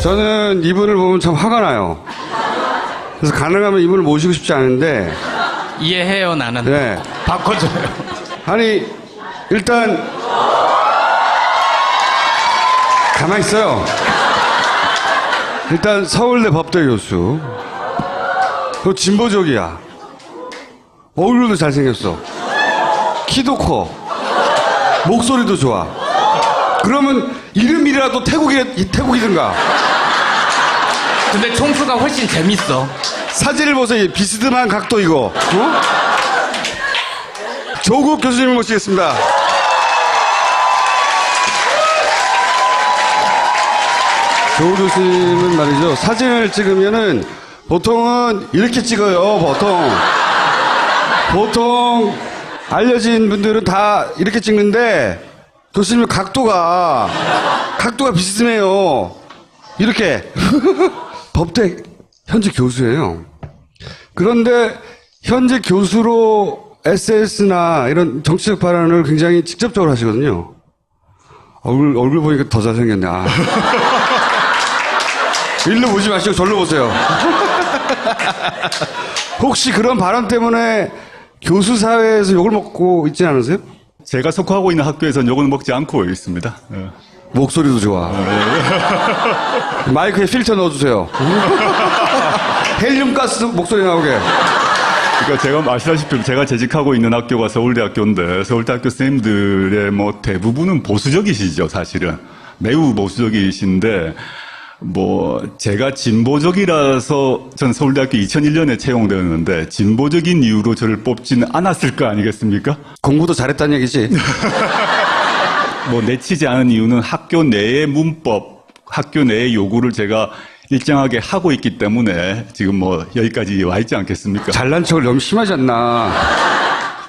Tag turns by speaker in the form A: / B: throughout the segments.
A: 저는 이분을 보면 참 화가 나요. 그래서 가능하면 이분을 모시고 싶지 않은데.
B: 이해해요, 나는.
A: 네.
B: 바꿔줘요.
A: 아니, 일단, 가만히 있어요. 일단 서울대 법대 교수. 그리고 진보적이야. 얼굴도 잘생겼어. 키도 커. 목소리도 좋아. 그러면 이름이라도 태국이든가.
B: 근데 총수가 훨씬 재밌어.
A: 사진을 보세요. 비스듬한 각도 이거. 어? 조국 교수님을 모시겠습니다. 조국 교수님은 말이죠. 사진을 찍으면은 보통은 이렇게 찍어요. 보통 알려진 분들은 다 이렇게 찍는데 교수님은 각도가 비스듬해요. 이렇게. 법대 현재 교수예요. 그런데 현재 교수로 SNS나 이런 정치적 발언을 굉장히 직접적으로 하시거든요. 얼굴 보니까 더 잘생겼네. 아. 일로 보지 마시고 절로 보세요. 혹시 그런 발언 때문에 교수 사회에서 욕을 먹고 있지 않으세요?
C: 제가 속하고 있는 학교에서는 욕을 먹지 않고 있습니다. 네.
A: 목소리도 좋아. 마이크에 필터 넣어주세요. 헬륨 가스 목소리 나오게.
C: 그러니까 제가 아시다시피 제가 재직하고 있는 학교가 서울대학교인데 서울대학교 선생님들의 뭐 대부분은 보수적이시죠, 사실은. 매우 보수적이신데 뭐 제가 진보적이라서 전 서울대학교 2001년에 채용되었는데 진보적인 이유로 저를 뽑지는 않았을 거 아니겠습니까?
A: 공부도 잘했다는 얘기지.
C: 뭐 내치지 않은 이유는 학교 내의 문법, 학교 내의 요구를 제가 일정하게 하고 있기 때문에 지금 뭐 여기까지 와 있지 않겠습니까?
A: 잘난 척을 너무 심하지 않나.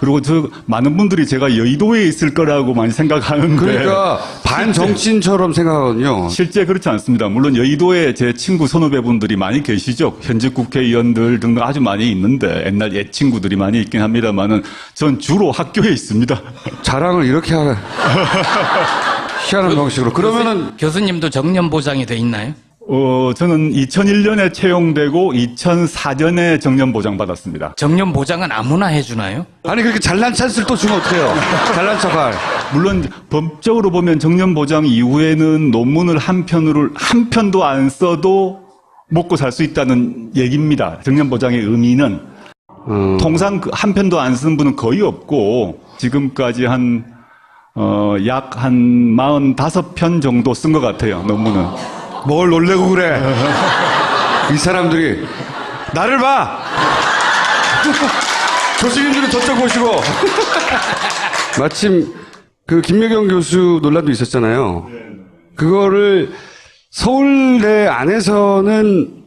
C: 그리고 많은 분들이 제가 여의도에 있을 거라고 많이 생각하는데.
A: 그러니까 반정치인처럼 생각하거든요.
C: 실제 그렇지 않습니다. 물론 여의도에 제 친구 선후배분들이 많이 계시죠. 현직 국회의원들 등 아주 많이 있는데 옛날 옛 친구들이 많이 있긴 합니다만은 전 주로 학교에 있습니다.
A: 자랑을 이렇게 하네. 희한한 방식으로. 그러면은
B: 교수님도 정년 보장이 돼 있나요?
C: 저는 2001년에 채용되고 2004년에 정년 보장 받았습니다.
B: 정년 보장은 아무나 해주나요?
A: 아니 그렇게 잘난 찬스를 또 주면 어떡해요? 잘난 척할.
C: 물론 법적으로 보면 정년 보장 이후에는 논문을 한 편도 안 써도 먹고 살 수 있다는 얘기입니다. 정년 보장의 의미는 통상 한 편도 안 쓴 분은 거의 없고 지금까지 약 한 45편 정도 쓴 것 같아요, 논문은.
A: 뭘 놀래고 그래? 이 사람들이 나를 봐. 교수님들은 저쪽 보시고. 마침 그 김여경 교수 논란도 있었잖아요. 그거를 서울대 안에서는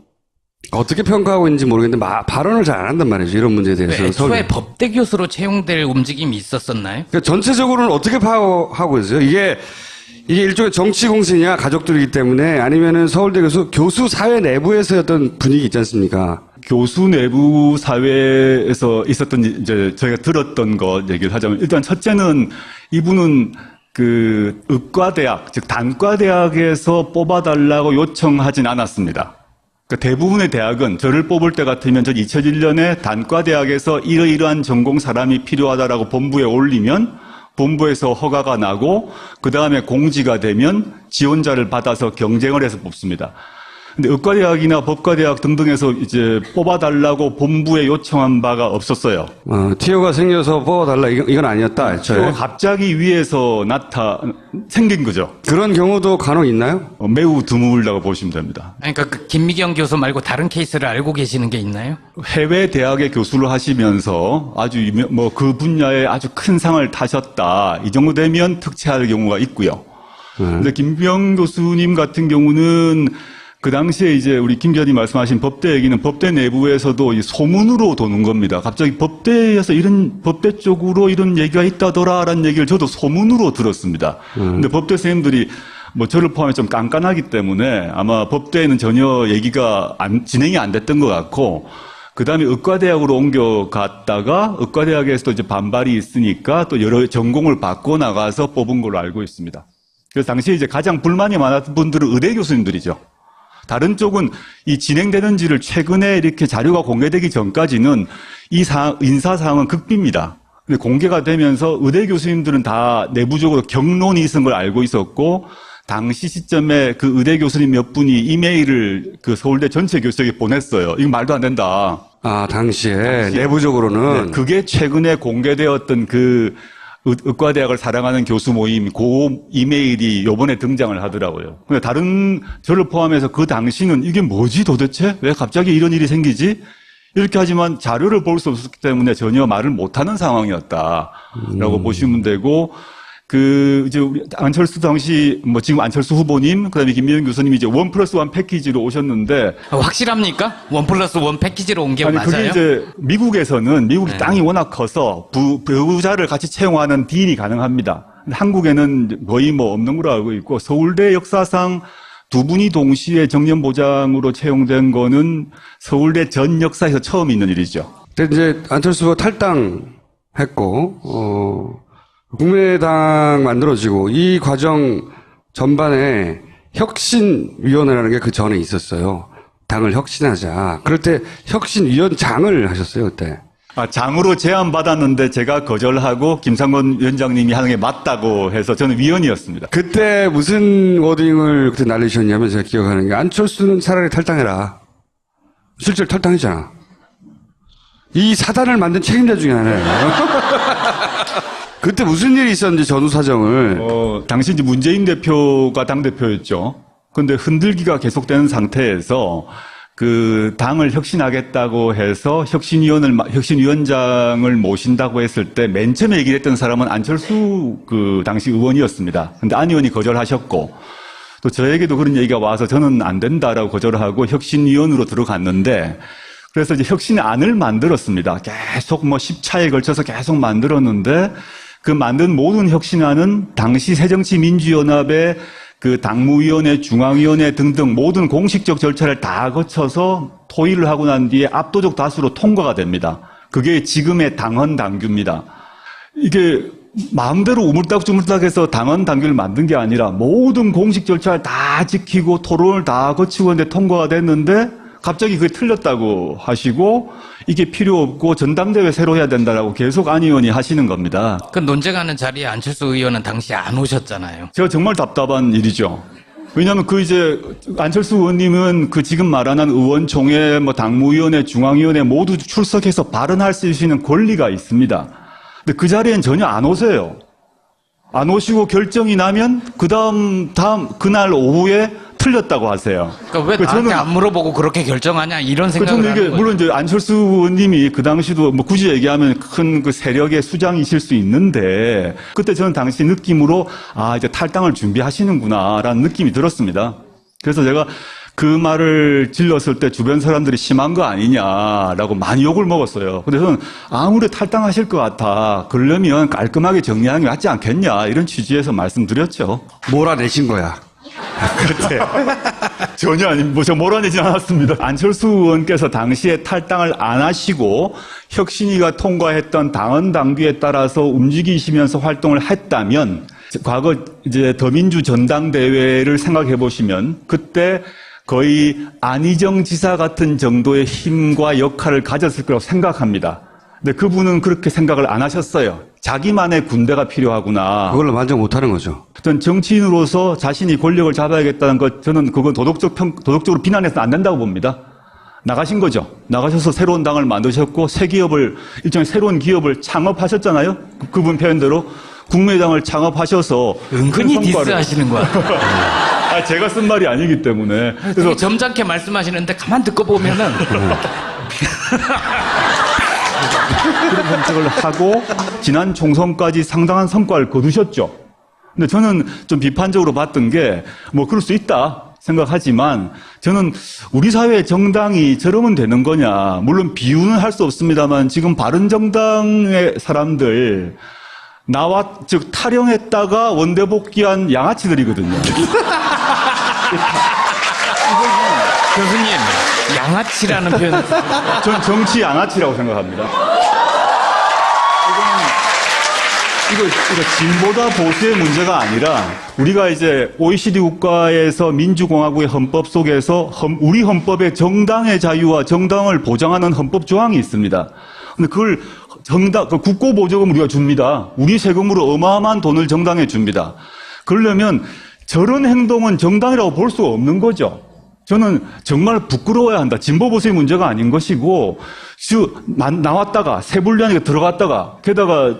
A: 어떻게 평가하고 있는지 모르겠는데 발언을 잘 안 한단 말이죠. 이런 문제에 대해서.
B: 애초에 법대 교수로 채용될 움직임이 있었었나요?
A: 그러니까 전체적으로는 어떻게 파악하고 있어요? 이게 일종의 정치 공신이야, 가족들이기 때문에. 아니면은 서울대 교수 사회 내부에서의 어떤 분위기 있지 않습니까?
C: 교수 내부 사회에서 있었던 이제 저희가 들었던 것 얘기를 하자면 일단 첫째는 이분은 그 의과대학, 즉 단과대학에서 뽑아달라고 요청하진 않았습니다. 그러니까 대부분의 대학은 저를 뽑을 때 같으면 전 2001년에 단과대학에서 이러이러한 전공 사람이 필요하다라고 본부에 올리면 본부에서 허가가 나고 그 다음에 공지가 되면 지원자를 받아서 경쟁을 해서 뽑습니다. 근데 의과대학이나 법과대학 등등에서 이제 뽑아달라고 본부에 요청한 바가 없었어요.
A: 티오가 생겨서 뽑아달라 이건 아니었다. 애초에.
C: 갑자기 위에서 생긴 거죠.
A: 그런 경우도 간혹 있나요?
C: 매우 드물다고 보시면 됩니다.
B: 그러니까 그 김미경 교수 말고 다른 케이스를 알고 계시는 게 있나요?
C: 해외 대학에 교수를 하시면서 아주 그 분야에 아주 큰 상을 타셨다. 이 정도 되면 특채할 경우가 있고요. 근데 김미경 교수님 같은 경우는 그 당시에 이제 우리 김 기자님 말씀하신 법대 얘기는 법대 내부에서도 이 소문으로 도는 겁니다. 갑자기 법대에서 법대 쪽으로 이런 얘기가 있다더라라는 얘기를 저도 소문으로 들었습니다. 근데 법대 선생님들이 뭐 저를 포함해 좀 깐깐하기 때문에 아마 법대에는 전혀 얘기가 진행이 안 됐던 것 같고 그 다음에 의과대학으로 옮겨갔다가 의과대학에서도 이제 반발이 있으니까 또 여러 전공을 바꿔 나가서 뽑은 걸로 알고 있습니다. 그래서 당시에 이제 가장 불만이 많았던 분들은 의대 교수님들이죠. 다른 쪽은 이 진행되는지를 최근에 이렇게 자료가 공개되기 전까지는 이 인사 사항은 극비입니다. 근데 공개가 되면서 의대 교수님들은 다 내부적으로 경론이 있은 걸 알고 있었고, 당시 시점에 그 의대 교수님 몇 분이 이메일을 그 서울대 전체 교수에게 보냈어요. 이거 말도 안 된다.
A: 아, 당시에 내부적으로는.
C: 네, 그게 최근에 공개되었던 그 의과대학을 사랑하는 교수 모임 그 이메일이 요번에 등장을 하더라고요. 근데 다른 저를 포함해서 그 당시는 이게 뭐지 도대체? 왜 갑자기 이런 일이 생기지? 이렇게 하지만 자료를 볼 수 없었기 때문에 전혀 말을 못하는 상황이었다라고 보시면 되고, 이제 우리 안철수 당시, 지금 안철수 후보님, 그 다음에 김미연 교수님이 이제 1+1 패키지로 오셨는데.
B: 확실합니까? 1+1 패키지로 온 게
C: 아니,
B: 맞아요?
C: 그게 이제 미국에서는 미국이
B: 네.
C: 땅이 워낙 커서 배우자를 같이 채용하는 딜이 가능합니다. 근데 한국에는 거의 없는 걸로 알고 있고, 서울대 역사상 두 분이 동시에 정년보장으로 채용된 거는 서울대 전 역사에서 처음 있는 일이죠.
A: 근데 이제 안철수 후보 탈당했고, 국민의당 만들어지고 이 과정 전반에 혁신위원회라는 게 그 전에 있었어요. 당을 혁신하자. 그럴 때 혁신위원장을 하셨어요, 그때.
C: 장으로 제안받았는데 제가 거절하고 김상곤 위원장님이 하는 게 맞다고 해서 저는 위원이었습니다.
A: 그때 무슨 워딩을 그때 날리셨냐면 제가 기억하는 게 안철수는 차라리 탈당해라. 실제로 탈당했잖아. 이 사단을 만든 책임자 중에 하나예요. 그때 무슨 일이 있었는지 전후 사정을.
C: 당시 이제 문재인 대표가 당대표였죠. 근데 흔들기가 계속되는 상태에서 그 당을 혁신하겠다고 해서 혁신위원장을 모신다고 했을 때 맨 처음에 얘기를 했던 사람은 안철수 그 당시 의원이었습니다. 근데 안 의원이 거절하셨고, 또 저에게도 그런 얘기가 와서 저는 안 된다라고 거절하고 혁신위원으로 들어갔는데, 그래서 이제 혁신안을 만들었습니다. 계속 10차에 걸쳐서 계속 만들었는데, 그 만든 모든 혁신안은 당시 새정치민주연합의 그 당무위원회, 중앙위원회 등등 모든 공식적 절차를 다 거쳐서 토의를 하고 난 뒤에 압도적 다수로 통과가 됩니다. 그게 지금의 당헌 당규입니다. 이게 마음대로 우물딱주물딱해서 당헌 당규를 만든 게 아니라 모든 공식 절차를 다 지키고 토론을 다 거치고 했는데 통과가 됐는데 갑자기 그게 틀렸다고 하시고 이게 필요 없고 전당대회 새로 해야 된다라고 계속 안 의원이 하시는 겁니다.
B: 그 논쟁하는 자리에 안철수 의원은 당시 안 오셨잖아요.
C: 제가 정말 답답한 일이죠. 왜냐하면 이제 안철수 의원님은 그 지금 말하는 의원총회, 당무위원회, 중앙위원회 모두 출석해서 발언할 수 있는 권리가 있습니다. 근데 그 자리엔 전혀 안 오세요. 안 오시고 결정이 나면 그날 오후에 틀렸다고 하세요.
B: 그러니까 왜 나한테 안 물어보고 그렇게 결정하냐 이런 생각을
C: 저는
B: 하는 거예요.
C: 물론 이제 안철수 의원님이 그 당시도 굳이 얘기하면 큰 그 세력의 수장이실 수 있는데 그때 저는 당시 느낌으로 이제 탈당을 준비하시는구나라는 느낌이 들었습니다. 그래서 제가 그 말을 질렀을 때 주변 사람들이 심한 거 아니냐라고 많이 욕을 먹었어요. 근데 저는 아무리 탈당하실 것 같아. 그러려면 깔끔하게 정리하는 게 맞지 않겠냐 이런 취지에서 말씀드렸죠.
A: 몰아내신 거야.
C: 그때 전혀 아닙니다. 저 몰아내진 않았습니다. 안철수 의원께서 당시에 탈당을 안 하시고 혁신위가 통과했던 당헌 당규에 따라서 움직이시면서 활동을 했다면 과거 이제 더민주 전당대회를 생각해 보시면 그때 거의 안희정 지사 같은 정도의 힘과 역할을 가졌을 거라고 생각합니다. 근데 그분은 그렇게 생각을 안 하셨어요. 자기만의 군대가 필요하구나.
A: 그걸로 만족 못하는 거죠.
C: 어떤 정치인으로서 자신이 권력을 잡아야겠다는 것, 저는 그건 도덕적으로 비난해서는 안 된다고 봅니다. 나가신 거죠. 나가셔서 새로운 당을 만드셨고, 일종의 새로운 기업을 창업하셨잖아요. 그분 표현대로. 국민의당을 창업하셔서.
B: 은근히 디스하시는 거야.
C: 제가 쓴 말이 아니기 때문에.
B: 되게 점잖게 말씀하시는데 가만 듣고 보면은.
C: 그런 정책을 하고 지난 총선까지 상당한 성과를 거두셨죠. 근데 저는 좀 비판적으로 봤던 게 그럴 수 있다 생각하지만 저는 우리 사회의 정당이 저러면 되는 거냐. 물론 비유는 할 수 없습니다만 지금 바른정당의 사람들 즉 탈영했다가 원대 복귀한 양아치들이거든요.
B: 교수님, 양아치라는 표현.
C: 전 정치 양아치라고 생각합니다. 이거 진보다 보수의 문제가 아니라 우리가 이제 OECD 국가에서 민주공화국의 헌법 속에서 우리 헌법에 정당의 자유와 정당을 보장하는 헌법 조항이 있습니다. 근데 그걸 그 국고보조금 우리가 줍니다. 우리 세금으로 어마어마한 돈을 정당에 줍니다. 그러려면 저런 행동은 정당이라고 볼 수가 없는 거죠. 저는 정말 부끄러워야 한다. 진보 보수의 문제가 아닌 것이고, 나왔다가 세불리하니까 들어갔다가 게다가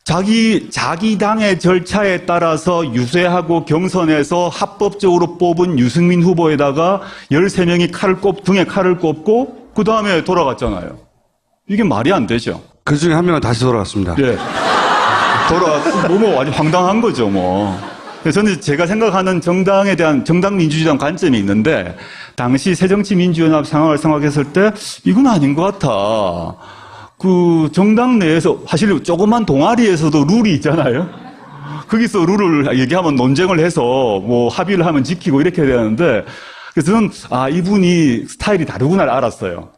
C: 자기 당의 절차에 따라서 유세하고 경선에서 합법적으로 뽑은 유승민 후보에다가 13명이 등에 칼을 꼽고 그 다음에 돌아갔잖아요. 이게 말이 안 되죠.
A: 그 중에 한 명은 다시 돌아갔습니다.
C: 예. 아주 황당한 거죠, 뭐. 그래서 저는 제가 생각하는 정당에 대한 정당 민주주의에 대한 관점이 있는데, 당시 새정치민주연합 상황을 생각했을 때, 이건 아닌 것 같아. 그 정당 내에서 사실 조그만 동아리에서도 룰이 있잖아요. 거기서 룰을 얘기하면 논쟁을 해서 뭐 합의를 하면 지키고 이렇게 해야 되는데, 그래서 저는 이분이 스타일이 다르구나를 알았어요.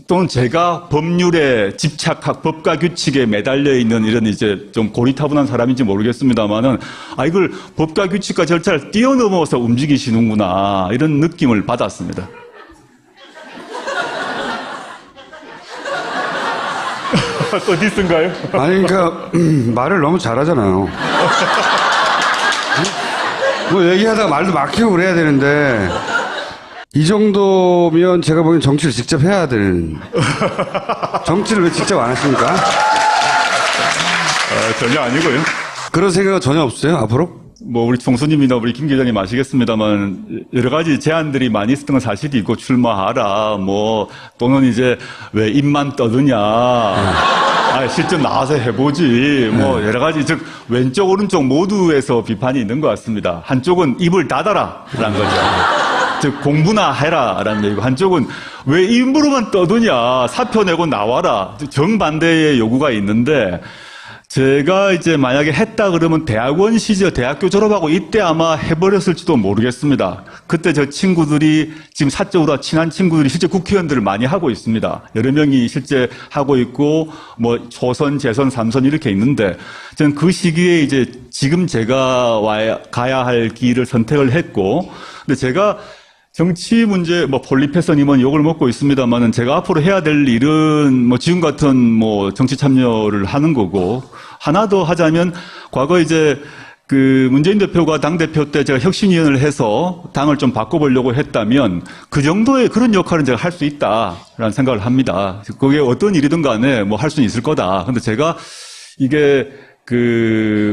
C: 또는 제가 법률에 집착하고 법과 규칙에 매달려 있는 이런 이제 좀 고리타분한 사람인지 모르겠습니다만은, 이걸 법과 규칙과 절차를 뛰어넘어서 움직이시는구나, 이런 느낌을 받았습니다. 또 디스인가요?
A: 아니, 그러니까 말을 너무 잘하잖아요. 뭐 얘기하다가 말도 막히고 그래야 되는데, 이 정도면 제가 보기엔 정치를 직접 해야 되는. 정치를 왜 직접 안 하십니까?
C: 전혀 아니고요.
A: 그런 생각은 전혀 없어요, 앞으로?
C: 뭐 우리 총수님이나 우리 김 기자님 아시겠습니다만 여러 가지 제안들이 많이 있었던 건 사실이고, 출마하라, 뭐 또는 이제 왜 입만 떠드냐, 실제 나와서 해보지, 뭐 여러 가지, 즉 왼쪽 오른쪽 모두에서 비판이 있는 것 같습니다. 한쪽은 입을 닫아라라는 거죠. 즉 공부나 해라라는 얘기고, 한쪽은 왜 입으로만 떠드냐, 사표 내고 나와라, 정반대의 요구가 있는데, 제가 이제 만약에 했다 그러면 대학원 시절, 대학교 졸업하고 이때 아마 해버렸을지도 모르겠습니다. 그때 저 친구들이, 지금 사적으로 친한 친구들이 실제 국회의원들을 많이 하고 있습니다. 여러 명이 실제 하고 있고, 뭐 초선, 재선, 3선 이렇게 있는데, 저는 그 시기에 이제 지금 제가 가야 할 길을 선택을 했고, 근데 제가 정치 문제, 뭐, 폴리페서님은 욕을 먹고 있습니다만은, 제가 앞으로 해야 될 일은, 뭐, 지금 같은, 뭐, 정치 참여를 하는 거고, 하나 더 하자면, 과거 이제, 문재인 대표가 당대표 때 제가 혁신위원회를 해서 당을 좀 바꿔보려고 했다면, 그 정도의 그런 역할은 제가 할 수 있다라는 생각을 합니다. 그게 어떤 일이든 간에 뭐, 할 수는 있을 거다. 근데 제가, 이게,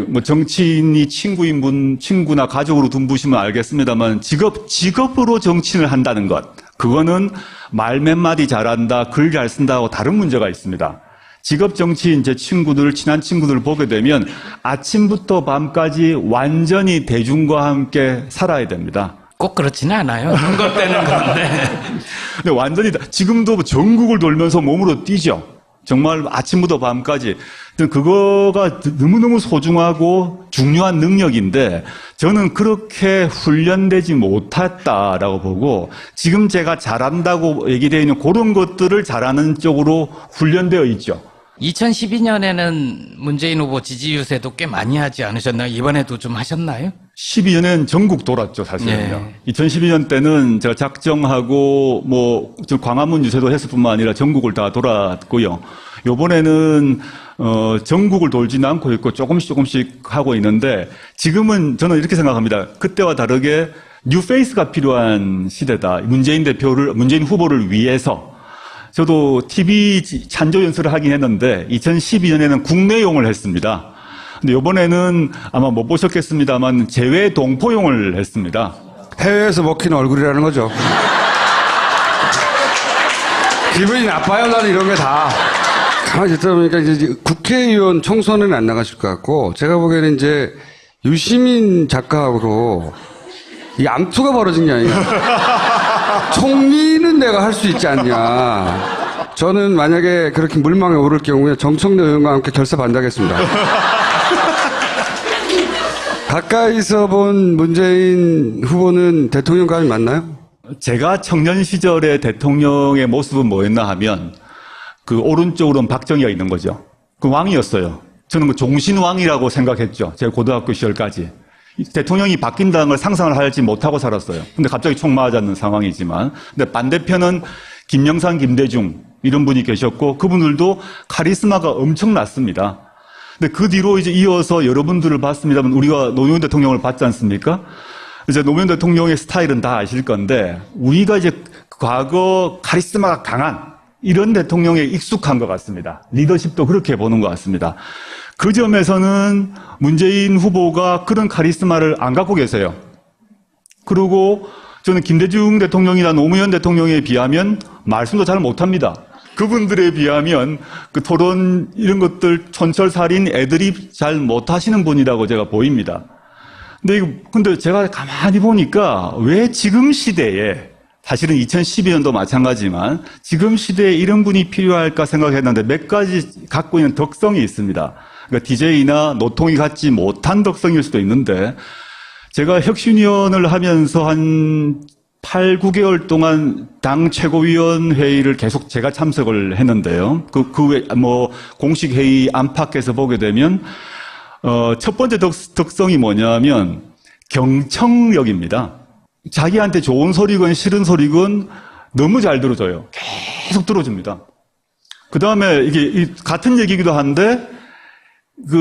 C: 뭐, 정치인이 친구나 가족으로 둔부시면 알겠습니다만, 직업으로 정치인을 한다는 것. 그거는 말 몇 마디 잘한다, 글 잘 쓴다하고 다른 문제가 있습니다. 직업 정치인, 제 친한 친구들을 보게 되면 아침부터 밤까지 완전히 대중과 함께 살아야 됩니다.
B: 꼭 그렇지는 않아요. 눈걸 떼는 건데.
C: 근데 완전히, 지금도 전국을 돌면서 몸으로 뛰죠. 정말 아침부터 밤까지. 그거가 너무너무 소중하고 중요한 능력인데, 저는 그렇게 훈련되지 못했다라고 보고, 지금 제가 잘한다고 얘기되어 있는 그런 것들을 잘하는 쪽으로 훈련되어 있죠.
B: 2012년에는 문재인 후보 지지 유세도 꽤 많이 하지 않으셨나요? 이번에도 좀 하셨나요?
C: 12년엔 전국 돌았죠, 사실은요.
B: 네.
C: 2012년 때는 제가 작정하고, 뭐, 광화문 유세도 했을 뿐만 아니라 전국을 다 돌았고요. 요번에는, 전국을 돌지는 않고 있고 조금씩 하고 있는데, 지금은 저는 이렇게 생각합니다. 그때와 다르게 뉴페이스가 필요한 시대다. 문재인 후보를 위해서. 저도 TV 찬조 연설을 하긴 했는데, 2012년에는 국내용을 했습니다. 근데 이번에는 아마 못 보셨겠습니다만 재외 동포용을 했습니다.
A: 해외에서 먹히는 얼굴이라는 거죠. 기분이 나빠요, 나는 이런 게 다. 가만히 듣다 보니까 이제 국회의원 총선에는 안 나가실 것 같고, 제가 보기에는 이제 유시민 작가하고 이 암투가 벌어진 게 아니냐. 총리는 내가 할 수 있지 않냐. 저는 만약에 그렇게 물망에 오를 경우에 정청래 의원과 함께 결사 반대하겠습니다. 가까이서 본 문재인 후보는 대통령감이 맞나요?
C: 제가 청년 시절의 대통령의 모습은 뭐였나 하면, 그 오른쪽으로는 박정희가 있는 거죠. 그 왕이었어요. 저는 그 종신왕이라고 생각했죠. 제 고등학교 시절까지. 대통령이 바뀐다는 걸 상상을 하지 못하고 살았어요. 근데 갑자기 총 맞았는 상황이지만. 근데 반대편은 김영삼, 김대중 이런 분이 계셨고 그분들도 카리스마가 엄청났습니다. 근데 그 뒤로 이제 이어서 여러분들을 봤습니다만 우리가 노무현 대통령을 봤지 않습니까? 이제 노무현 대통령의 스타일은 다 아실 건데 우리가 이제 과거 카리스마가 강한 이런 대통령에 익숙한 것 같습니다. 리더십도 그렇게 보는 것 같습니다. 그 점에서는 문재인 후보가 그런 카리스마를 안 갖고 계세요. 그리고 저는 김대중 대통령이나 노무현 대통령에 비하면 말씀도 잘 못합니다. 그분들에 비하면 그 토론 이런 것들 촌철살인 애드립 잘 못하시는 분이라고 제가 보입니다. 근데 제가 가만히 보니까 왜 지금 시대에 사실은 2012년도 마찬가지지만 지금 시대에 이런 분이 필요할까 생각했는데 몇 가지 갖고 있는 덕성이 있습니다. 그러니까 DJ나 노통이 갖지 못한 덕성일 수도 있는데 제가 혁신위원을 하면서 한 8, 9개월 동안 당 최고위원 회의를 계속 제가 참석을 했는데요. 공식 회의 안팎에서 보게 되면, 첫 번째 덕성이 뭐냐면 경청력입니다. 자기한테 좋은 소리건 싫은 소리건 너무 잘 들어줘요. 계속 들어줍니다. 그 다음에 이게 같은 얘기기도 한데,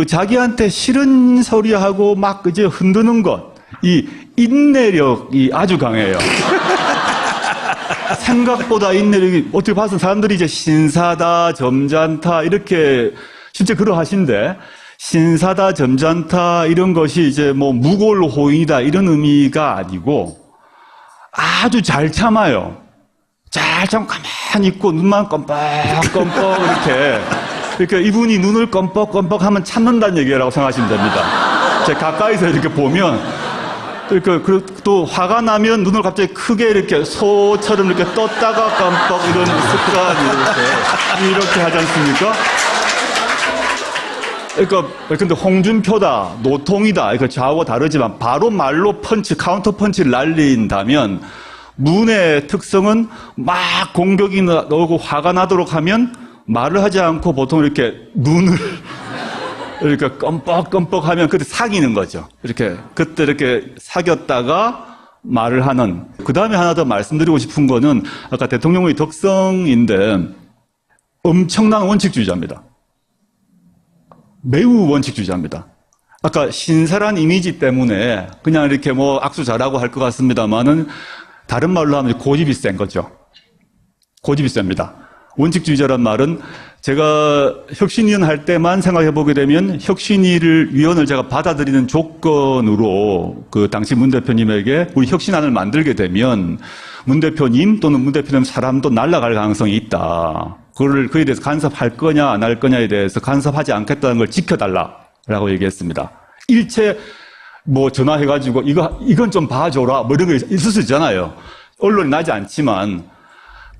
C: 자기한테 싫은 소리하고 막 이제 흔드는 것, 이 인내력이 아주 강해요. 생각보다 인내력이, 어떻게 봐서 사람들이 이제 신사다, 점잖다, 이렇게 실제 그러하신데, 신사다, 점잖다, 이런 것이 이제 무골호인이다, 이런 의미가 아니고, 아주 잘 참아요. 잘 참고 가만히 있고, 눈만 껌뻑껌뻑, 이렇게 이분이 눈을 껌뻑껌뻑 하면 참는다는 얘기라고 생각하시면 됩니다. 제가 가까이서 이렇게 보면, 또 화가 나면 눈을 갑자기 크게 이렇게 소처럼 이렇게 떴다가 깜빡 이런 습관이 이렇게 하지 않습니까? 근데 홍준표다, 노통이다, 좌우가 다르지만 바로 말로 카운터 펀치를 날린다면 문의 특성은 막 공격이 나오고 화가 나도록 하면 말을 하지 않고 보통 이렇게 눈을 그러니까 껌뻑껌뻑 하면 그때 사귀는 거죠. 그때 이렇게 사귀었다가 말을 하는. 그 다음에 하나 더 말씀드리고 싶은 거는 아까 대통령의 덕성인데 엄청난 원칙주의자입니다. 매우 원칙주의자입니다. 아까 신사란 이미지 때문에 그냥 이렇게 악수 잘하고 할 것 같습니다만은 다른 말로 하면 고집이 센 거죠. 고집이 셉니다. 원칙주의자란 말은 제가 혁신위원 할 때만 생각해 보게 되면 위원을 제가 받아들이는 조건으로 그 당시 문 대표님에게 우리 혁신안을 만들게 되면 문 대표님 또는 문 대표님 사람도 날아갈 가능성이 있다. 그에 대해서 간섭할 거냐 안 할 거냐에 대해서 간섭하지 않겠다는 걸 지켜달라라고 얘기했습니다. 일체 전화해가지고 이건 좀 봐줘라 이런 거 있을 수 있잖아요. 언론이 나지 않지만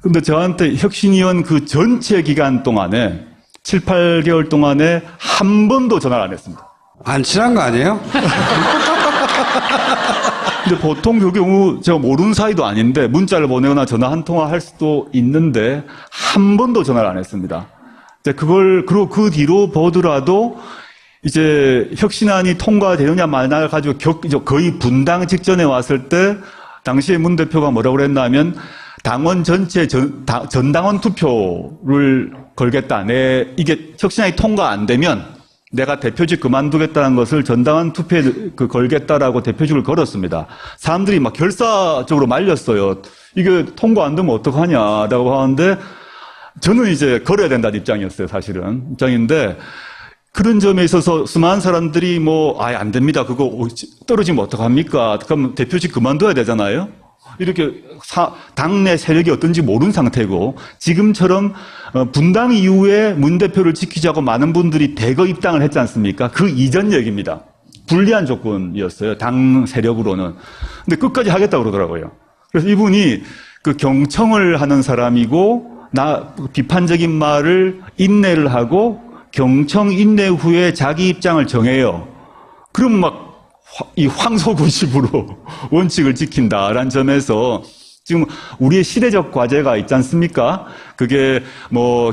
C: 근데 저한테 혁신위원 그 전체 기간 동안에 7, 8개월 동안에 한 번도 전화를 안 했습니다.
A: 안 친한 거 아니에요?
C: 근데 보통 그 경우 제가 모르는 사이도 아닌데 문자를 보내거나 전화 한 통화 할 수도 있는데 한 번도 전화를 안 했습니다. 그리고 그 뒤로 보더라도 이제 혁신안이 통과되느냐 마느냐를 가지고 거의 분당 직전에 왔을 때 당시에 문 대표가 뭐라고 그랬냐면 당원 전체 전당원 투표를 걸겠다. 이게 혁신안이 통과 안 되면 내가 대표직 그만두겠다는 것을 전당원 투표에 걸겠다라고 대표직을 걸었습니다. 사람들이 막 결사적으로 말렸어요. 이게 통과 안 되면 어떡하냐라고 하는데 저는 이제 걸어야 된다는 입장이었어요. 사실은 입장인데 그런 점에 있어서 수많은 사람들이 아예 안 됩니다. 그거 떨어지면 어떡합니까? 그럼 대표직 그만둬야 되잖아요. 이렇게 당내 세력이 어떤지 모르는 상태고 지금처럼 분당 이후에 문 대표를 지키자고 많은 분들이 대거 입당을 했지 않습니까? 그 이전 얘기입니다. 불리한 조건이었어요. 당 세력으로는. 근데 끝까지 하겠다고 그러더라고요. 그래서 이분이 그 경청을 하는 사람이고 비판적인 말을 인내를 하고 경청 인내 후에 자기 입장을 정해요. 그럼 이 황소구십으로 원칙을 지킨다라는 점에서 지금 우리의 시대적 과제가 있지 않습니까? 그게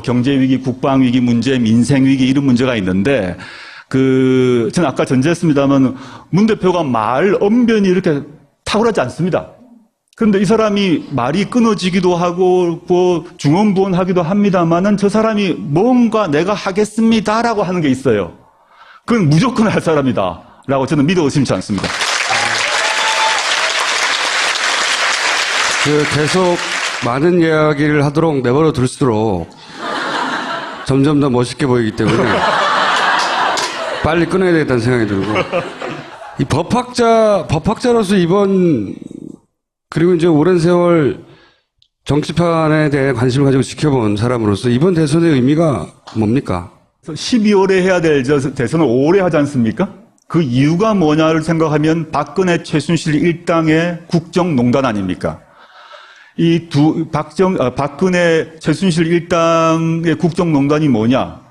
C: 경제위기, 국방위기 문제, 민생위기 이런 문제가 있는데 저는 아까 전제했습니다만 문 대표가 말 언변이 이렇게 탁월하지 않습니다. 그런데 이 사람이 말이 끊어지기도 하고 뭐 중언부언하기도 합니다만은 저 사람이 뭔가 내가 하겠습니다라고 하는 게 있어요. 그건 무조건 할 사람이다라고 저는 믿어 의심치 않습니다.
A: 계속 많은 이야기를 하도록 내버려 둘수록 점점 더 멋있게 보이기 때문에 빨리 끊어야 되겠다는 생각이 들고, 이 법학자로서 이번, 그리고 이제 오랜 세월 정치판에 대해 관심을 가지고 지켜본 사람으로서 이번 대선의 의미가 뭡니까?
C: 12월에 해야 될 대선을 5월에 하지 않습니까? 그 이유가 뭐냐를 생각하면 박근혜 최순실 일당의 국정농단 아닙니까? 박근혜 최순실 일당의 국정농단이 뭐냐?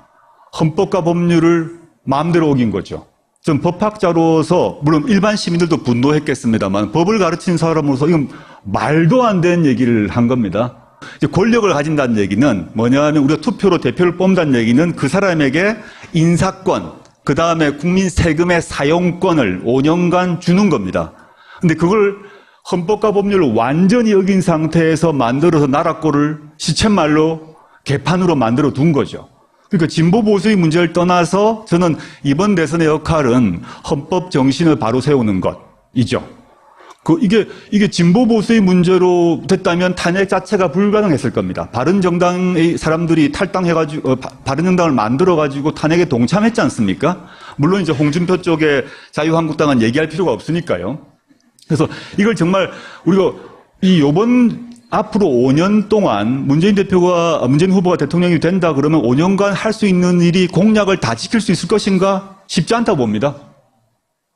C: 헌법과 법률을 마음대로 어긴 거죠. 전 법학자로서 물론 일반 시민들도 분노했겠습니다만 법을 가르친 사람으로서 이건 말도 안 되는 얘기를 한 겁니다. 이제 권력을 가진다는 얘기는 뭐냐 하면 우리가 투표로 대표를 뽑는다는 얘기는 그 사람에게 인사권, 그 다음에 국민 세금의 사용권을 5년간 주는 겁니다. 근데 그걸 헌법과 법률을 완전히 어긴 상태에서 만들어서 나라꼴을 시쳇말로 개판으로 만들어 둔 거죠. 그러니까 진보 보수의 문제를 떠나서 저는 이번 대선의 역할은 헌법 정신을 바로 세우는 것이죠. 이게 진보 보수의 문제로 됐다면 탄핵 자체가 불가능했을 겁니다. 바른정당의 사람들이 탈당해가지고 바른정당을 만들어가지고 탄핵에 동참했지 않습니까? 물론 이제 홍준표 쪽에 자유한국당은 얘기할 필요가 없으니까요. 그래서 이걸 정말 우리가 앞으로 5년 동안 문재인 후보가 대통령이 된다 그러면 5년간 할 수 있는 일이 공약을 다 지킬 수 있을 것인가? 쉽지 않다고 봅니다.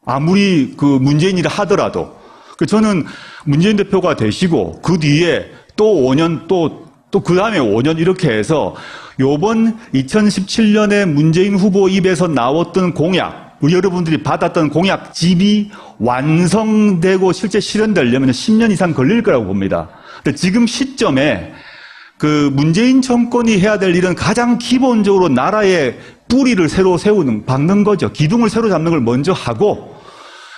C: 아무리 문재인이라 하더라도. 저는 문재인 대표가 되시고 그 뒤에 또 5년 또 그 다음에 5년 이렇게 해서 요번 2017년에 문재인 후보 입에서 나왔던 공약, 우리 여러분들이 받았던 공약집이 완성되고 실제 실현되려면 10년 이상 걸릴 거라고 봅니다. 근데 지금 시점에 문재인 정권이 해야 될 일은 가장 기본적으로 나라의 뿌리를 새로 박는 거죠. 기둥을 새로 잡는 걸 먼저 하고,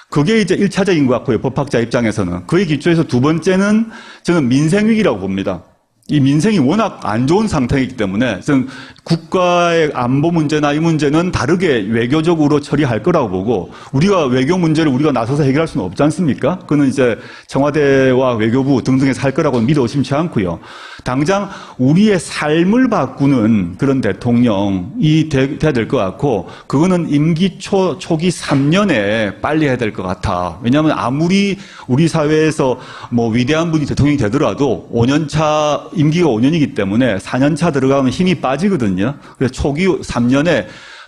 C: 그게 이제 1차적인 것 같고요. 법학자 입장에서는. 그의 기초에서 두 번째는 저는 민생위기라고 봅니다. 이 민생이 워낙 안 좋은 상태이기 때문에 저는 국가의 안보 문제나 이 문제는 다르게 외교적으로 처리할 거라고 보고, 우리가 외교 문제를 우리가 나서서 해결할 수는 없지 않습니까? 그거는 이제 청와대와 외교부 등등에서 할 거라고 믿어 의심치 않고요. 당장 우리의 삶을 바꾸는 그런 대통령이 돼야 될 것 같고, 그거는 임기 초기 3년에 빨리 해야 될 것 같아. 왜냐하면 아무리 우리 사회에서 뭐 위대한 분이 대통령이 되더라도 5년차 임기가 5년이기 때문에 4년차 들어가면 힘이 빠지거든요. 그래서 초기 3년에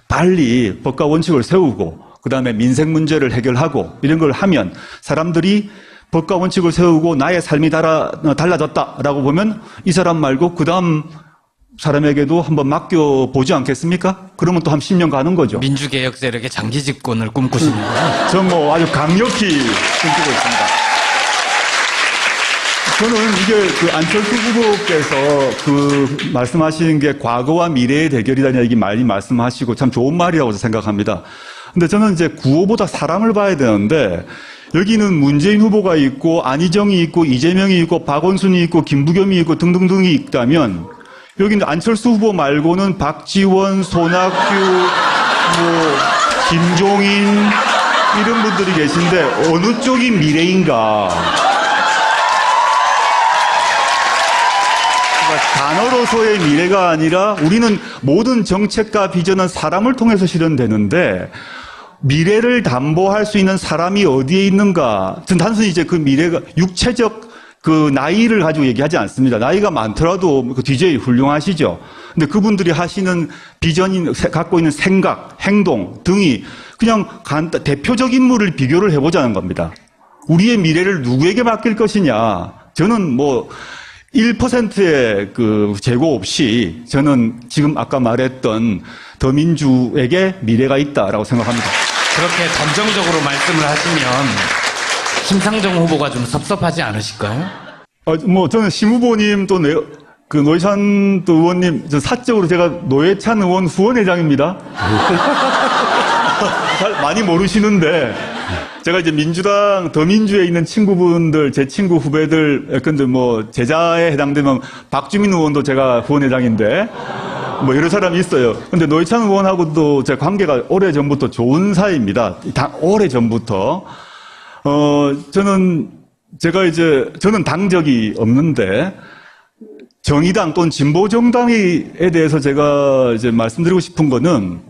C: 빨리 법과 원칙을 세우고 그다음에 민생 문제를 해결하고 이런 걸 하면 사람들이 법과 원칙을 세우고 나의 삶이 달라졌다라고 보면 이 사람 말고 그다음 사람에게도 한번 맡겨보지 않겠습니까? 그러면 또 한 10년 가는 거죠.
B: 민주개혁 세력의 장기 집권을 꿈꾸십니다.
C: 전 뭐 아주 강력히 꿈꾸고 있습니다. 저는 이게 안철수 후보께서 말씀하시는 게 과거와 미래의 대결이라는 얘기 많이 말씀하시고 참 좋은 말이라고 생각합니다. 근데 저는 이제 구호보다 사람을 봐야 되는데, 여기는 문재인 후보가 있고 안희정이 있고 이재명이 있고 박원순이 있고 김부겸이 있고 등등등이 있다면, 여기는 안철수 후보 말고는 박지원, 손학규, 김종인 이런 분들이 계신데 어느 쪽이 미래인가? 단어로서의 미래가 아니라 우리는 모든 정책과 비전은 사람을 통해서 실현되는데, 미래를 담보할 수 있는 사람이 어디에 있는가? 전 단순히 이제 그 미래가 육체적 나이를 가지고 얘기하지 않습니다. 나이가 많더라도 DJ 훌륭하시죠. 근데 그분들이 하시는 비전이 갖고 있는 생각, 행동 등이 그냥 대표적 인물을 비교를 해보자는 겁니다. 우리의 미래를 누구에게 맡길 것이냐? 저는 1%의 재고 없이 저는 지금 아까 말했던 더민주에게 미래가 있다라고 생각합니다.
B: 그렇게 감정적으로 말씀을 하시면 심상정 후보가 좀 섭섭하지 않으실까요?
C: 저는 심 후보님 또 노회찬 의원님, 사적으로 제가 노회찬 의원 후원회장입니다. 잘 많이 모르시는데, 제가 이제 민주당, 더민주에 있는 친구분들, 제 친구 후배들, 근데 뭐, 제자에 해당되면 박주민 의원도 제가 후원회장인데, 뭐, 여러 사람이 있어요. 근데 노회찬 의원하고도 제 관계가 오래 전부터 좋은 사이입니다. 오래 전부터. 저는 당적이 없는데, 정의당 또는 진보정당에 대해서 제가 이제 말씀드리고 싶은 거는,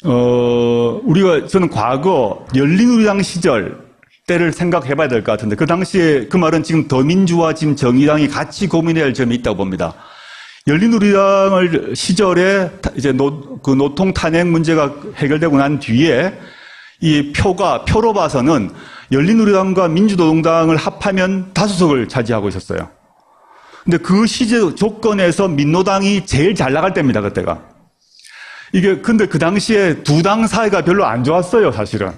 C: 저는 과거 열린우리당 시절 때를 생각해 봐야 될 것 같은데, 그 당시에 그 말은 지금 더민주와 지금 정의당이 같이 고민해야 할 점이 있다고 봅니다. 열린우리당을 시절에 이제 노통 탄핵 문제가 해결되고 난 뒤에 이 표로 봐서는 열린우리당과 민주노동당을 합하면 다수석을 차지하고 있었어요. 근데 그 시절 조건에서 민노당이 제일 잘 나갈 때입니다, 그때가. 근데 그 당시에 두 당 사이가 별로 안 좋았어요, 사실은.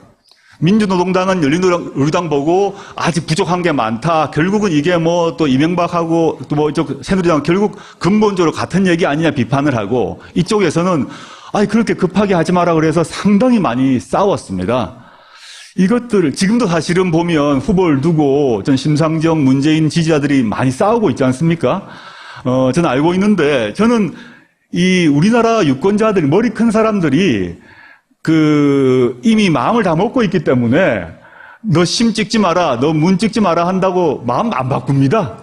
C: 민주노동당은 열린우리당 보고 아직 부족한 게 많다. 결국은 이게 뭐 또 이명박하고 또 뭐 이쪽 새누리당 결국 근본적으로 같은 얘기 아니냐 비판을 하고, 이쪽에서는 그렇게 급하게 하지 마라 그래서 상당히 많이 싸웠습니다. 이것들 지금도 사실은 보면 후보를 두고 전 심상정, 문재인 지지자들이 많이 싸우고 있지 않습니까? 저는 알고 있는데, 저는 이 우리나라 유권자들, 머리 큰 사람들이 이미 마음을 다 먹고 있기 때문에 너 심 찍지 마라, 너 문 찍지 마라 한다고 마음 안 바꿉니다.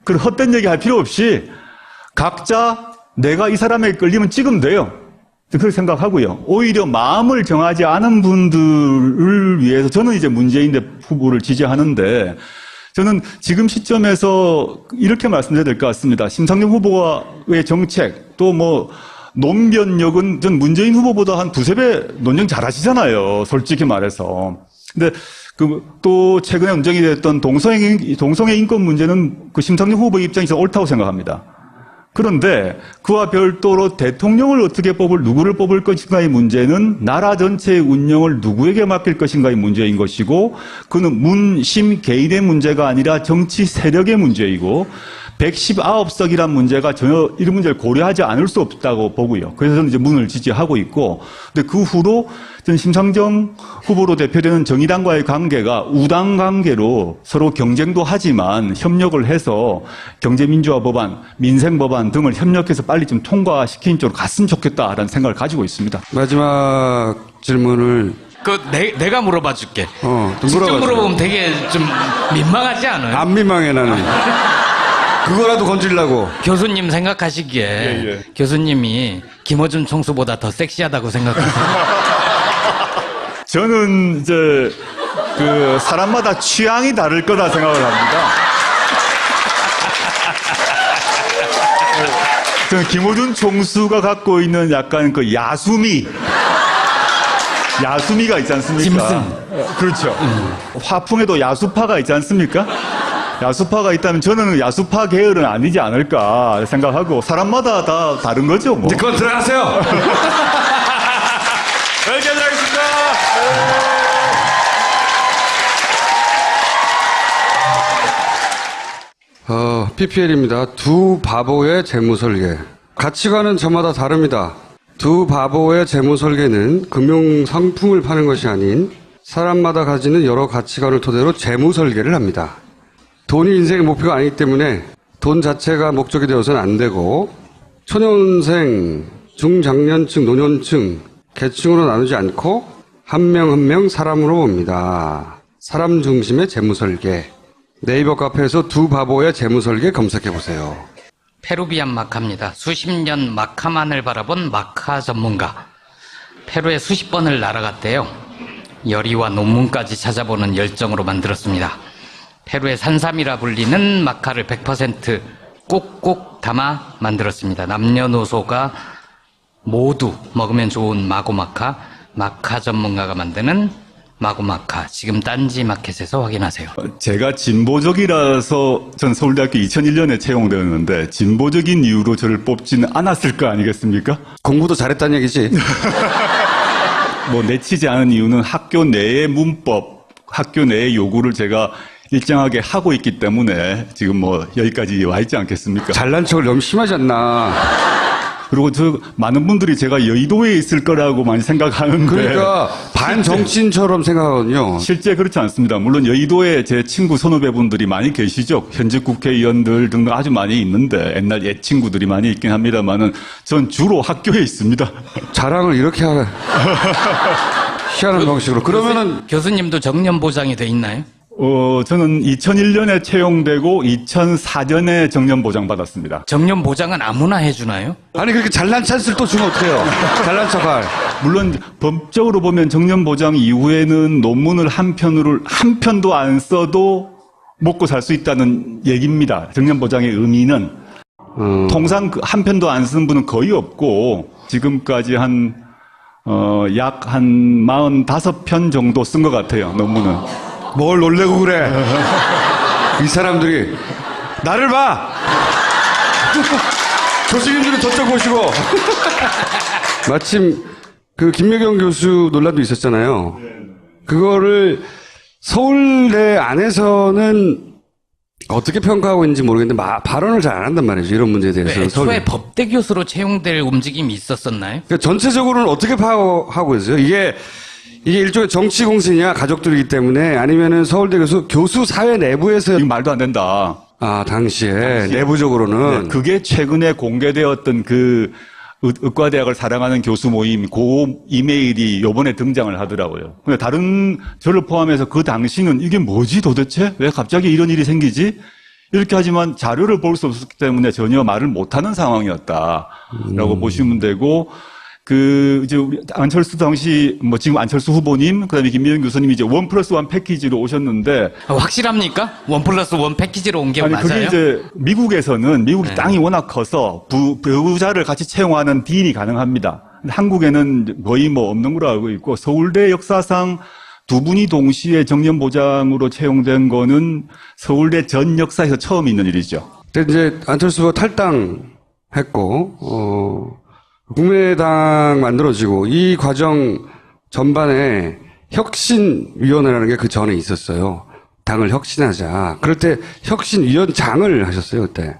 C: 그런 헛된 얘기 할 필요 없이 각자 내가 이 사람에게 끌리면 찍으면 돼요. 그렇게 생각하고요. 오히려 마음을 정하지 않은 분들을 위해서 저는 이제 문재인 후보를 지지하는데, 저는 지금 시점에서 이렇게 말씀드려야 될 것 같습니다. 심상정 후보의 정책, 또 뭐 논변력은 전 문재인 후보보다 한 두세 배 논쟁 잘하시잖아요, 솔직히 말해서. 근데 또 최근에 논쟁이 됐던 동성애 인권 문제는 그 심상정 후보 입장에서 옳다고 생각합니다. 그런데 그와 별도로 대통령을 어떻게 누구를 뽑을 것인가의 문제는 나라 전체의 운영을 누구에게 맡길 것인가의 문제인 것이고, 그는 문심 개인의 문제가 아니라 정치 세력의 문제이고, 119석이란 문제가 전혀 이런 문제를 고려하지 않을 수 없다고 보고요. 그래서 저는 이제 문을 지지하고 있고, 근데 그 후로 저는 심상정 후보로 대표되는 정의당과의 관계가 우당 관계로 서로 경쟁도 하지만 협력을 해서 경제민주화 법안, 민생법안 등을 협력해서 빨리 좀 통과시키는 쪽으로 갔으면 좋겠다라는 생각을 가지고 있습니다.
A: 마지막 질문을
B: 내가 물어봐 줄게.
A: 좀
B: 직접
A: 물어봐주세요.
B: 물어보면 되게 좀 민망하지 않아요?
A: 안 민망해, 나는. 그거라도 건질라고.
B: 교수님 생각하시기에 교수님이 김어준 총수보다 더 섹시하다고 생각하세요?
C: 저는 이제 사람마다 취향이 다를 거다 생각을 합니다. 저는 김어준 총수가 갖고 있는 약간 야수미가 있지 않습니까?
B: 짐승.
C: 그렇죠. 화풍에도 야수파가 있지 않습니까? 야수파가 있다면 저는 야수파 계열은 아니지 않을까 생각하고, 사람마다 다 다른 거죠, 뭐.
A: 이제 그건 들어가세요. 여기까지 하겠습니다. PPL입니다. 두 바보의 재무설계. 가치관은 저마다 다릅니다. 두 바보의 재무설계는 금융 상품을 파는 것이 아닌 사람마다 가지는 여러 가치관을 토대로 재무설계를 합니다. 돈이 인생의 목표가 아니기 때문에 돈 자체가 목적이 되어서는 안 되고, 초년생, 중장년층, 노년층, 계층으로 나누지 않고 한 명 한 명 사람으로 봅니다. 사람 중심의 재무설계. 네이버 카페에서 두 바보의 재무설계 검색해보세요.
B: 페루비안 마카입니다. 수십 년 마카만을 바라본 마카 전문가. 페루에 수십 번을 날아갔대요. 열의와 논문까지 찾아보는 열정으로 만들었습니다. 페루의 산삼이라 불리는 마카를 100% 꼭꼭 담아 만들었습니다. 남녀노소가 모두 먹으면 좋은 마고마카, 마카 전문가가 만드는 마고마카. 지금 딴지 마켓에서 확인하세요.
C: 제가 진보적이라서 전 서울대학교 2001년에 채용되었는데, 진보적인 이유로 저를 뽑지는 않았을 거 아니겠습니까?
A: 공부도 잘했다는 얘기지.
C: 뭐 내치지 않은 이유는 학교 내의 문법, 학교 내의 요구를 제가 일정하게 하고 있기 때문에 지금 뭐 여기까지 와 있지 않겠습니까?
A: 잘난 척을 너무 심하지 않나.
C: 그리고 많은 분들이 제가 여의도에 있을 거라고 많이 생각하는데.
A: 그러니까 반정치인처럼 생각하거든요.
C: 실제 그렇지 않습니다. 물론 여의도에 제 친구 선후배분들이 많이 계시죠. 현직 국회의원들 등등 아주 많이 있는데 옛날 옛 친구들이 많이 있긴 합니다만은 전 주로 학교에 있습니다.
A: 자랑을 이렇게 희한한 방식으로. 그러면은
B: 교수님도 정년 보장이 돼 있나요?
C: 저는 2001년에 채용되고 2004년에 정년 보장 받았습니다.
B: 정년 보장은 아무나 해주나요?
A: 아니 그렇게 잘난 찬스를 또 주면 어떡해요? 잘난 척할.
C: 물론 법적으로 보면 정년 보장 이후에는 논문을 한 편도 안 써도 먹고 살 수 있다는 얘기입니다. 정년 보장의 의미는 통상 한 편도 안 쓴 분은 거의 없고 지금까지 약 한 45편 정도 쓴 것 같아요. 논문은.
A: 뭘 놀래고 그래? 이 사람들이 나를 봐. 교수님들은 저쪽 보시고. 마침 그 김여경 교수 논란도 있었잖아요. 그거를 서울대 안에서는 어떻게 평가하고 있는지 모르겠는데 발언을 잘 안 한단 말이죠. 이런 문제에 대해서.
B: 애초에 법대 교수로 채용될 움직임이 있었었나요?
A: 그러니까 전체적으로는 어떻게 파악하고 있어요? 이게 일종의 정치 공신이야 가족들이기 때문에 아니면은 서울대 교수 사회 내부에서
C: 이거 말도 안 된다.
A: 당시에 내부적으로는
C: 네, 그게 최근에 공개되었던 그 의과대학을 사랑하는 교수 모임 그 이메일이 요번에 등장을 하더라고요. 근데 저를 포함해서 그 당시는 이게 뭐지 도대체? 왜 갑자기 이런 일이 생기지? 이렇게 하지만 자료를 볼 수 없었기 때문에 전혀 말을 못하는 상황이었다라고 보시면 되고, 이제 우리 안철수 당시, 지금 안철수 후보님, 그 다음에 김미연 교수님이 이제 1+1 패키지로 오셨는데.
B: 확실합니까? 1+1 패키지로 온 게 맞아요?
C: 그게 이제 미국에서는 미국이 땅이 워낙 커서 배우자를 같이 채용하는 딜이 가능합니다. 근데 한국에는 거의 없는 걸로 알고 있고, 서울대 역사상 두 분이 동시에 정년 보장으로 채용된 거는 서울대 전 역사에서 처음 있는 일이죠.
A: 근데 이제 안철수가 탈당했고, 국민의당 만들어지고 이 과정 전반에 혁신위원회라는 게 그 전에 있었어요. 당을 혁신하자. 그럴 때 혁신위원장을 하셨어요, 그때.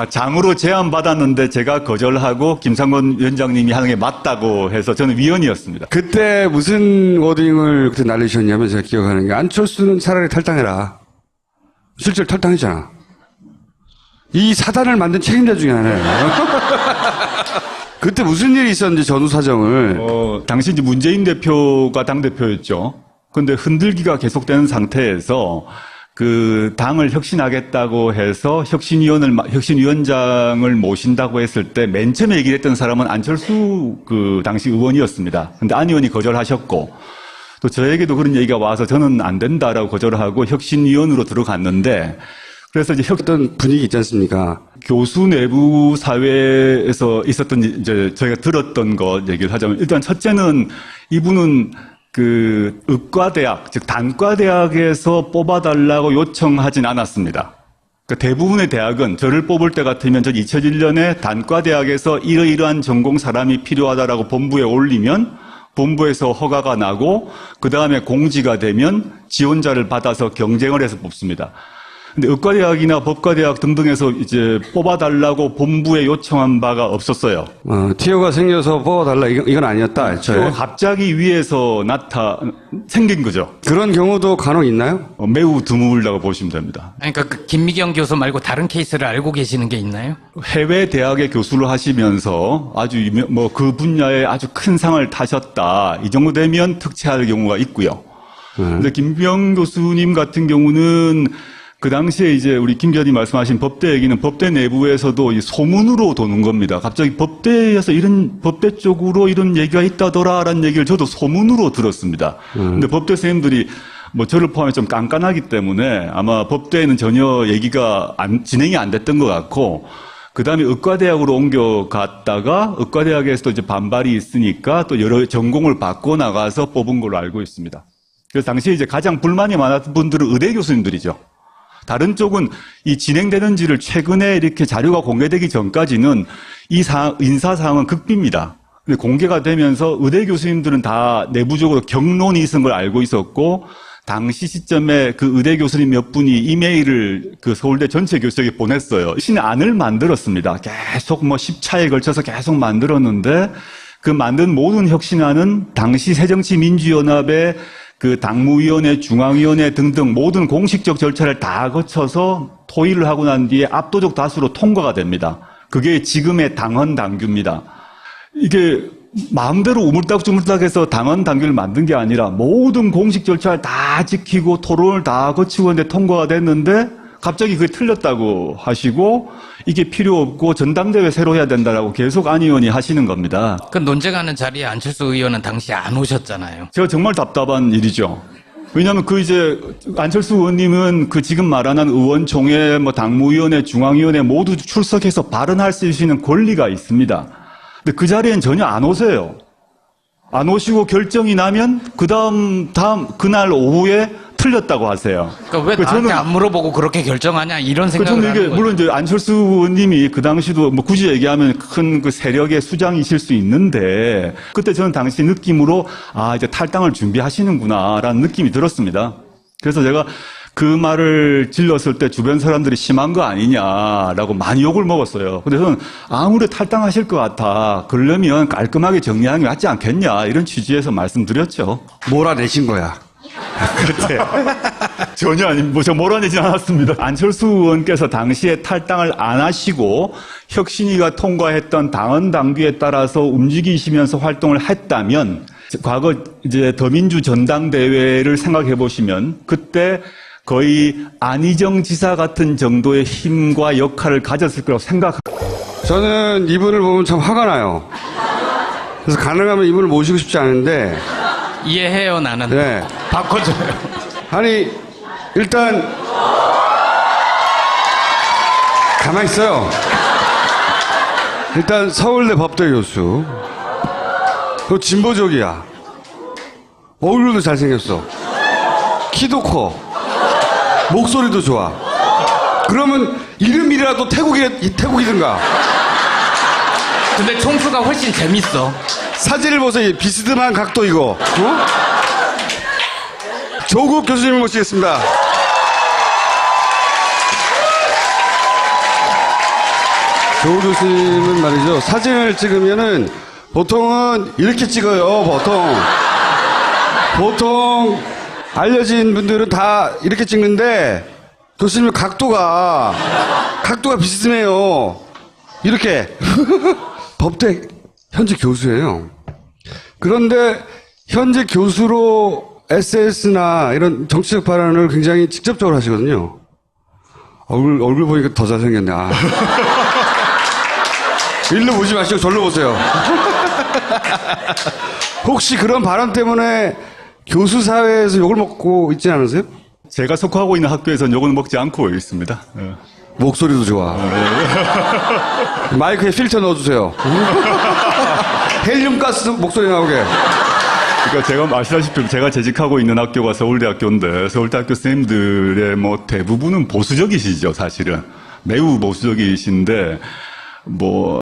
C: 장으로 제안받았는데 제가 거절하고 김상곤 위원장님이 하는 게 맞다고 해서 저는 위원이었습니다.
A: 그때 무슨 워딩을 그때 날리셨냐면 제가 기억하는 게 안철수는 차라리 탈당해라. 실제로 탈당했잖아. 이 사단을 만든 책임자 중에 하나예요. 그때 무슨 일이 있었는지 전후 사정을.
C: 당시 이제 문재인 대표가 당대표였죠. 근데 흔들기가 계속되는 상태에서 그 당을 혁신하겠다고 해서 혁신위원장을 모신다고 했을 때 맨 처음에 얘기를 했던 사람은 안철수 그 당시 의원이었습니다. 근데 안 의원이 거절하셨고 또 저에게도 그런 얘기가 와서 저는 안 된다라고 거절하고 혁신위원으로 들어갔는데 그래서 이제 어떤
A: 분위기 있지 않습니까?
C: 교수 내부 사회에서 있었던 이제 저희가 들었던 것 얘기를 하자면 일단 첫째는 이분은 그 의과대학 즉 단과대학에서 뽑아달라고 요청하진 않았습니다. 그러니까 대부분의 대학은 저를 뽑을 때 같으면 전 2001년에 단과대학에서 이러이러한 전공 사람이 필요하다라고 본부에 올리면 본부에서 허가가 나고 그 다음에 공지가 되면 지원자를 받아서 경쟁을 해서 뽑습니다. 근데 의과대학이나 법과대학 등등에서 이제 뽑아달라고 본부에 요청한 바가 없었어요.
A: 티어가 생겨서 뽑아달라 이건 아니었다.
C: 티어가 갑자기 위에서 생긴 거죠.
A: 그런 경우도 간혹 있나요?
C: 매우 드물다고 보시면 됩니다.
B: 그러니까 그 김미경 교수 말고 다른 케이스를 알고 계시는 게 있나요?
C: 해외 대학의 교수를 하시면서 아주 그 분야에 아주 큰 상을 타셨다. 이 정도 되면 특채할 경우가 있고요. 근데 김병 교수님 같은 경우는 그 당시에 이제 우리 김 기자님 말씀하신 법대 얘기는 법대 내부에서도 소문으로 도는 겁니다. 갑자기 법대에서 법대 쪽으로 이런 얘기가 있다더라라는 얘기를 저도 소문으로 들었습니다. 근데 법대 선생님들이 저를 포함해 좀 깐깐하기 때문에 아마 법대에는 전혀 얘기가 진행이 안 됐던 것 같고, 그 다음에 의과대학으로 옮겨갔다가 의과대학에서도 이제 반발이 있으니까 또 여러 전공을 바꿔 나가서 뽑은 걸로 알고 있습니다. 그래서 당시에 이제 가장 불만이 많았던 분들은 의대 교수님들이죠. 다른 쪽은 이 진행되는지를 최근에 이렇게 자료가 공개되기 전까지는 인사 사항은 극비입니다. 근데 공개가 되면서 의대 교수님들은 다 내부적으로 경론이 있은 걸 알고 있었고, 당시 시점에 그 의대 교수님 몇 분이 이메일을 그 서울대 전체 교수에게 보냈어요. 신안을 만들었습니다. 계속 뭐 10차에 걸쳐서 계속 만들었는데 그 만든 모든 혁신안은 당시 새정치민주연합의 그 당무위원회, 중앙위원회 등등 모든 공식적 절차를 다 거쳐서 토의를 하고 난 뒤에 압도적 다수로 통과가 됩니다. 그게 지금의 당헌 당규입니다. 이게 마음대로 우물딱주물딱해서 당헌 당규를 만든 게 아니라 모든 공식 절차를 다 지키고 토론을 다 거치고 했는데 통과가 됐는데 갑자기 그게 틀렸다고 하시고 이게 필요 없고 전당대회 새로 해야 된다라고 계속 안 의원이 하시는 겁니다.
B: 그 논쟁하는 자리에 안철수 의원은 당시 안 오셨잖아요.
C: 제가 정말 답답한 일이죠. 왜냐하면 그 이제 안철수 의원님은 그 지금 말하는 의원총회, 뭐 당무위원회, 중앙위원회 모두 출석해서 발언할 수 있는 권리가 있습니다. 근데 그 자리엔 전혀 안 오세요. 안 오시고 결정이 나면 그날 오후에 틀렸다고 하세요.
B: 그러니까 왜 나한테 안 물어보고 그렇게 결정하냐 이런 생각을
C: 저는 이게
B: 하는 거죠.
C: 물론 이제 안철수 의원님이 그 당시도 뭐 굳이 얘기하면 큰 그 세력의 수장이실 수 있는데 그때 저는 당시 느낌으로 이제 탈당을 준비하시는구나라는 느낌이 들었습니다. 그래서 제가 그 말을 질렀을 때 주변 사람들이 심한 거 아니냐라고 많이 욕을 먹었어요. 근데 저는 아무리 탈당하실 것 같아. 그러려면 깔끔하게 정리하는 게 낫지 않겠냐 이런 취지에서 말씀드렸죠.
A: 몰아내신 거야.
C: 그때 전혀 제가 몰아내진 않았습니다. 안철수 의원께서 당시에 탈당을 안 하시고 혁신위가 통과했던 당헌 당규에 따라서 움직이시면서 활동을 했다면 과거 이제 더민주 전당대회를 생각해 보시면 그때 거의 안희정 지사 같은 정도의 힘과 역할을 가졌을 거라고 생각합니다.
A: 저는 이분을 보면 참 화가 나요. 그래서 가능하면 이분을 모시고 싶지 않은데
B: 이해해요 나는.
A: 네.
B: 바꿔줘요.
A: 아니 일단 가만히 있어요. 일단 서울대 법대 교수. 너 진보적이야. 얼굴도 잘생겼어. 키도 커. 목소리도 좋아. 그러면 이름이라도 태국이든가.
B: 근데 총수가 훨씬 재밌어.
A: 사진을 보세요. 비스듬한 각도 이거. 조국 교수님을 모시겠습니다. 조국 교수님은 말이죠. 사진을 찍으면은 보통은 이렇게 찍어요. 보통 알려진 분들은 다 이렇게 찍는데 교수님 각도가 비스듬해요. 이렇게. 법대 현재 교수예요. 그런데 현재 교수로 SNS나 이런 정치적 발언을 굉장히 직접적으로 하시거든요. 얼굴 보니까 더 잘생겼네. 일로 보지 마시고 절로 보세요. 혹시 그런 발언 때문에 교수 사회에서 욕을 먹고 있지 않으세요?
C: 제가 속하고 있는 학교에서는 욕을 먹지 않고 있습니다. 네.
A: 목소리도 좋아. 마이크에 필터 넣어주세요. 헬륨 가스 목소리 나오게.
C: 그러니까 제가 아시다시피 제가 재직하고 있는 학교가 서울대학교인데 서울대학교 선생님들의 뭐 대부분은 보수적이시죠, 사실은. 매우 보수적이신데